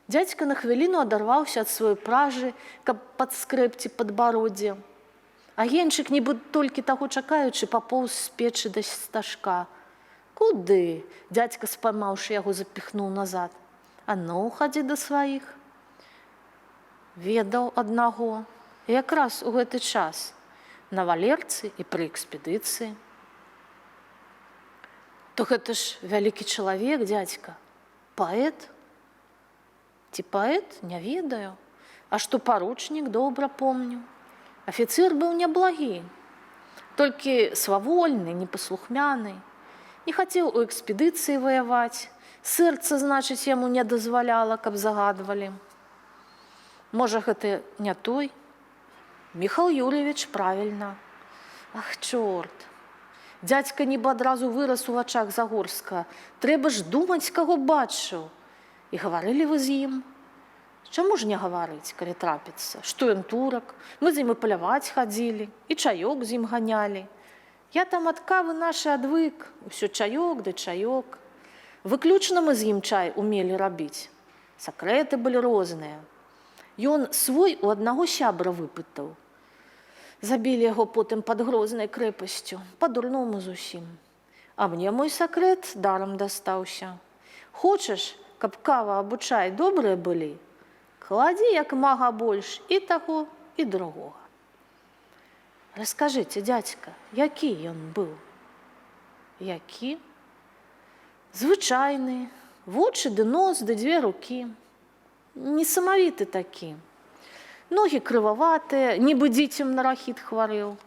Дзядзька на хвіліну адарваўся ад сваёй пражы, каб падскрэбці падбароддзе. Агеньчык, нібы толькі таго чакаючы, папоўз з печы да стажка. Куды? Дядька, спамаўшы яго, запіхнуў назад. А ну, хадзі да сваіх. Ведаў аднаго. Якраз у гэты час. На Валерцы і пры экспедыцыі. То гэта ж вялікі чалавек, дядька. Паэт? Ці паэт? Не ведаю. А што паручнік, добра помню. Афіцыр быў неблагі. Толькі свавольны, непаслухмяны. Не хацеў у экспедыцыі ваяваць. Сэрца, значыць, яму не дазваляла, каб загадвалі. Можа, гэта не той? Міхал Юрьевич, правільна. Ах, чорт. Дзядзька нібы адразу вырас у вачах Загорска. Трэба ж думаць, каго бачыў. І гаварылі вы з ім? Чаму ж не гаварыць, калі трапіцца? Што ён турак? Мы з ім і паляваць хадзілі, і чаёк з ім ганялі. Я там ад кавы нашы адвык, усё чаёк ды чаёк. Выключна мы з ім чай умелі рабіць. Сакрэты былі розныя. Ён свой у аднаго сябра выпытаў. Забілі яго потым пад Грознай крэпасцю, па-дурному зусім. А мне мой сакрэт дарам дастаўся. Хочаш, каб кава або чай добрыя былі? Кладзі як мага больш і таго, і другога. Раскажыце, дзядзька, які ён быў? Які? Звычайны, вочы ды нос ды дзве рукі. Несамавіты такі. Ногі крываватыя, нібы дзіцем на рахіт хварэў.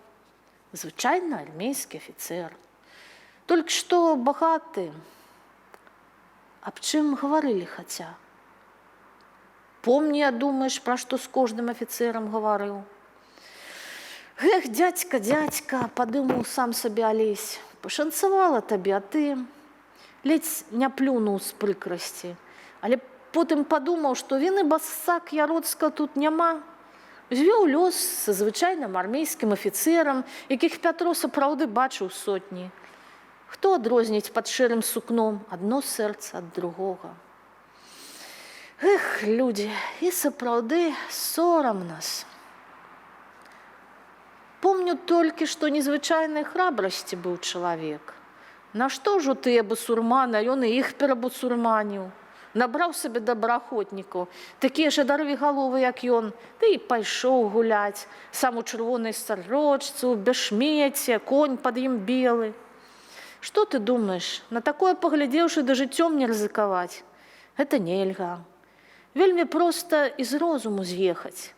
Звычайны армейскі афіцэр. Толькі што багаты. Аб чым гаварылі хаця? Помні, думаеш, пра што з кожным афіцэрам гаварыў? Эх, дядька, дядька, падумаў сам сабе Алесь, пашанцавала табе, а ты ледзь не плюнуў з прыкрасці. Але потым падумаў, што віны басак Яроцка тут няма. Звёў лёс са звычайным армейскім афіцэрам, якіх Пятро сапраўды бачыў сотні. Хто адрозніць пад шэрым сукном адно сэрца ад другога? Эх, людзі, і сапраўды сорам нас. Помню толькі, што незвычайнай храбрасці быў чалавек. Нашто ж у тыя басурманы, ён і іх перабусурманіў. Набраў сабе добраахвотнікаў, такія ж дарвігаловы, як ён, ды і пайшоў гуляць, сам у чырвонай сарочцы, у бяшмеце, конь пад ім белы. Што ты думаеш, на такое паглядзеўшы да жыццём не рызыкаваць? Гэта нельга. Вельмі проста і з розуму з'ехаць.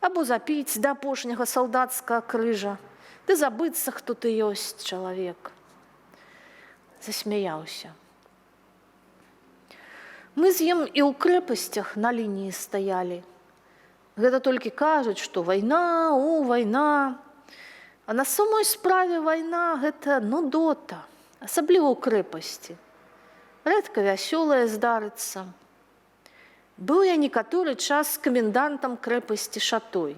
Або запіць да апошняга салдацкага крыжа, ды забыцца, хто ты ёсць, чалавек. Засмяяўся. Мы з ім і ў крэпасцях на лініі стаялі. Гэта толькі кажуць, што вайна, вайна. А на самой справе вайна – гэта нудота, асабліва ў крэпасці. Рэдка вясёлая здарыцца. Быў я некаторы час камендантам крэпасці Шатой.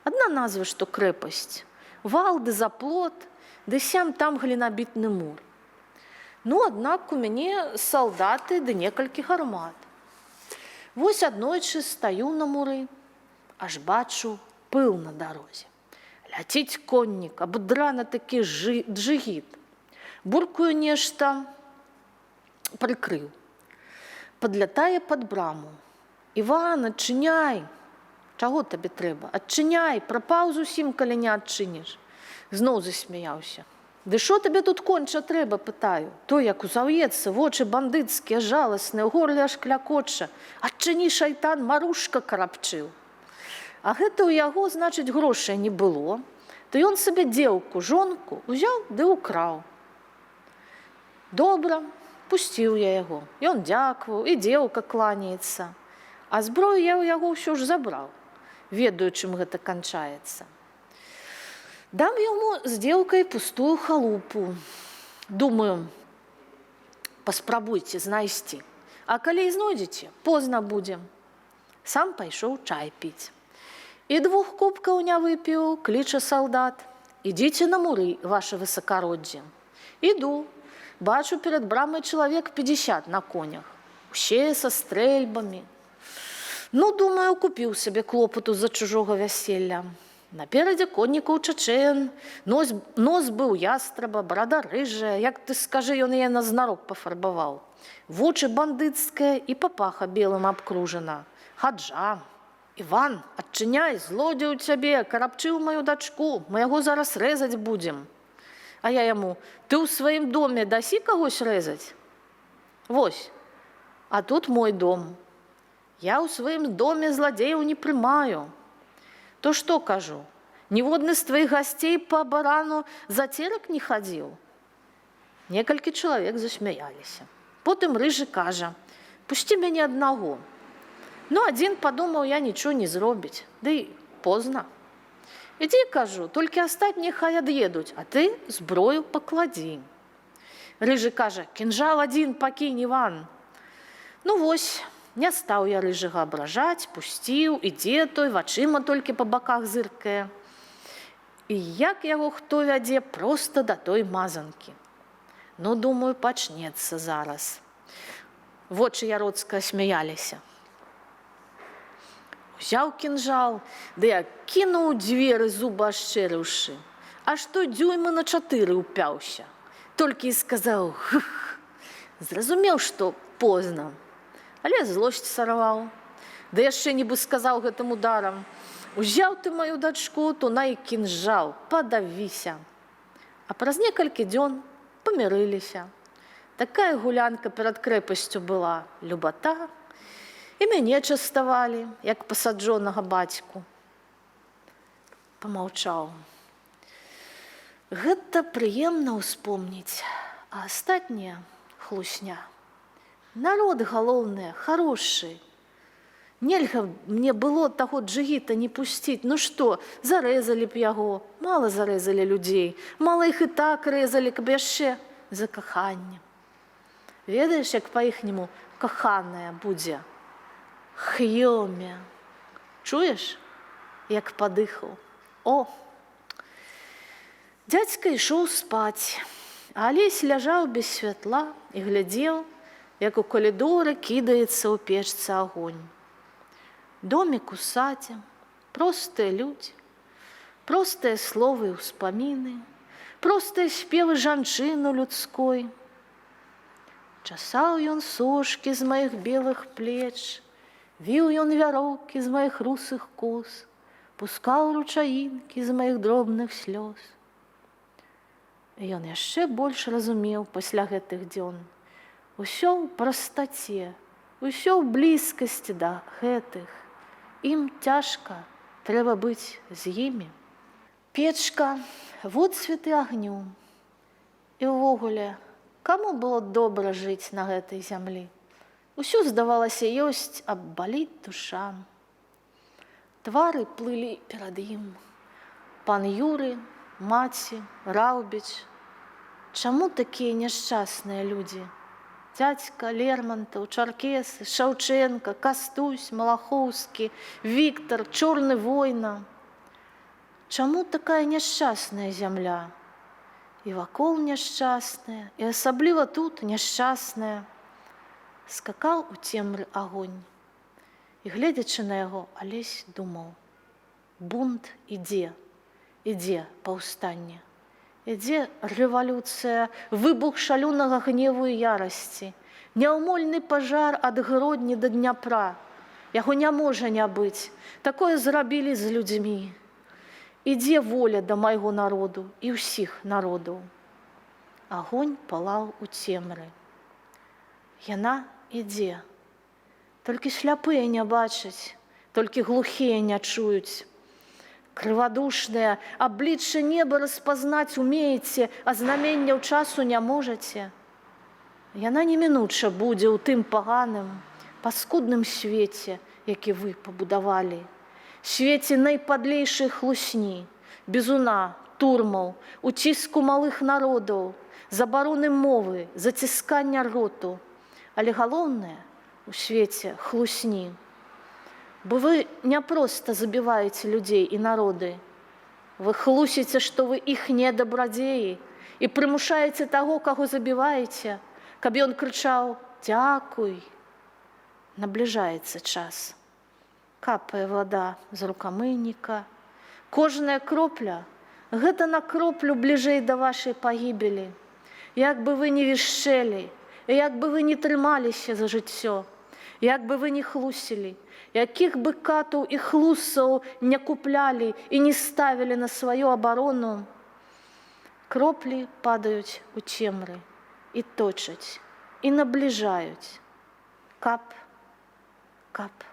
Адна назва, што крэпасць. Вал ды заплот, ды сям там глінабітны мур. Ну, аднак у мяне салдаты ды некалькі гармат. Вось аднойчы стаю на муры, аж бачу пыл на дарозе. Ляціць коннік, абудрана такі джигіт. Буркую нешта, прыкрыў. Падлятае пад браму. Іван, адчыняй! Чаго табе трэба? Адчыняй, прапаў зусім, калі не адчыніш. Зноў засмяяўся. Ды що тебе тут конча трэба, пытаю. Той, як узаўецца, вочы бандыцкія, жаласныя, горле аж клякоча. Адчыні, шайтан, марушка карапчыў. А гэта ў яго, значыць, грошай не было. То ён сабе дзеўку, жонку узяў ды украў. Добра, пусціў я яго. Ён дзякваў, і дзеўка кланяецца. А зброю я ў яго ўсё ж забраў. Ведаю, чым гэта канчаецца. Дам яму з дзеўкай пустую халупу. Думаю, паспрабуйце знайсці. А калі знойдзеце, позна будзе. Сам пайшоў чай піць. І 2 кубкаў не выпіў, кліча салдат. Ідзіце на муры, ваше высакароддзе. Іду. Бачу перад брамай чалавек 50 на конях. Усе са стрэльбамі. Ну, думаю, купіў сабе клопату з-за чужога вяселля. Наперадзе коннікаў чачэн, нос быў ястраба, брада рыжая, як ты скажы, ён яе назнарок пафарбаваў. Вочы бандыцкая і папаха белым абкружана. Хаджа. Іван, адчыняй, злодзей у цябе, карапчыў маю дачку, мы яго зараз рэзаць будзем. А я яму, ты ў сваім доме дасі кагось рэзаць? Вось, а тут мой дом. Я ў сваім доме зладзеяў не прымаю. То што кажу, ніводны з тваіх гасцей па барану зацерак не хадзіў? Некалькі чалавек засмяяліся. Потым рыжы кажа, пусці мяне аднаго. Ну, адзін падумаў, я нічого не зробіць, ды позна. Ідзі, кажу, толькі астатнія хай ад'едуць, а ты зброю пакладзі. Рыжы кажа, кінжал адзін пакінь, Іван. Ну вось, не стаў я рыжага абражаць, пусціў, ідзе той, вачыма толькі па баках зыркае. І як яго хто вядзе, проста да той мазанкі. Ну, думаю, пачнецца зараз. Вочы яроцкага смяяліся. Узяў кінжал, ды я кінуў дзверы, зубы ашчэрыўшы. Аж той дзюйма на 4 упяўся. Толькі і сказаў, зразумеў, што позна. Але злосць сарваў. Да яшчэ нібы сказаў гэтым ударам, узяў ты маю дачку, то на і кінжал, падавіся. А праз некалькі дзён памірыліся. Такая гулянка перад крэпасцю была, любата. І мяне частавалі, як пасаджонага бацьку. Памаўчаў. Гэта прыемна ўспомніць, а астатняе хлусня. Народ, галоўнае, харошы. Нельга мне было таго джигіта не пусціць. Ну што, зарэзалі б яго. Мала зарэзалі людзей. Мала іх і так рэзалі, каб яшчэ за каханне. Ведаеш, як па-іхняму каханая будзе? Х'ёмя. Чуеш, як падыхаў? О! Дзядзька ішоў спаць, а Алесь ляжаў без святла і глядзеў, як у калідоры кідаецца ў печцы агонь. Домік у садзе, простыя людзі, простыя словы і ўспаміны, простыя спевы жанчыны людской. Часаў ён сошкі з маіх белых плеч, віў ён вяроўкі з маіх русых кос, пускаў ручаінкі з маіх дробных слёз. Ён яшчэ больш разумеў пасля гэтых дзён. Усё ў прастаце, усё ў блізкасці да гэтых. Ім цяжка, трэба быць з імі. Печка, водсветы агню. І ўвогуле, каму было добра жыць на гэтай зямлі? Усё, здавалася, ёсць, а баліць душа. Твары плылі перад ім. Пан Юры, маці, Раўбіч. Чаму такія няшчасныя людзі? Дзядзька, Лермантаў, Чаркесы, Шаўчэнка, Кастусь, Малахоўскі, Віктар, Чорны война. Чаму такая няшчасная зямля? І вакол няшчасная, і асабліва тут няшчасная. Скакаў у цемры агонь. І, гледзячы на яго, Алесь думаў, бунт ідзе, ідзе паўстанне. Ідзе рэвалюцыя, выбух шалёнага гневу і ярасці, няўмольны пажар ад Гродні да Дняпра. Яго не можа не быць. Такое зрабілі з людзьмі. Ідзе воля да майго народу і ўсіх народаў. агонь палаў у цемры. Яна ідзе, толькі сляпыя не бачаць, толькі глухія не чуюць. Крывадушнае аблічча неба распазнаць умееце, а знаменняў часу не можаце. Яна немінуча будзе ў тым паганым, паскудным свеце, які вы пабудавалі. Свеце найпадлейшай хлусні, безуна, турмаў, уціску малых народаў, забароны мовы, заціскання роту. Але галоўнае у свеце хлусні. Бо вы не проста забіваеце людзей і народы. Вы хлусіце, што вы іхнія дабрадзеі і прымушаеце таго, каго забіваеце, каб ён крычаў «Дзякуй». Набліжаецца час. Капае вада з рукамыйніка. Кожная кропля – гэта на кроплю бліжэй да вашай пагібелі. Як бы вы не вішчэлі, як бы вы не трымаліся за жыццё, як бы вы не хлусілі, якіх бы катаў і хлусаў не куплялі і не ставілі на сваю абарону, кроплі падаюць у цемры і точаць, і набліжаюць. Кап, кап.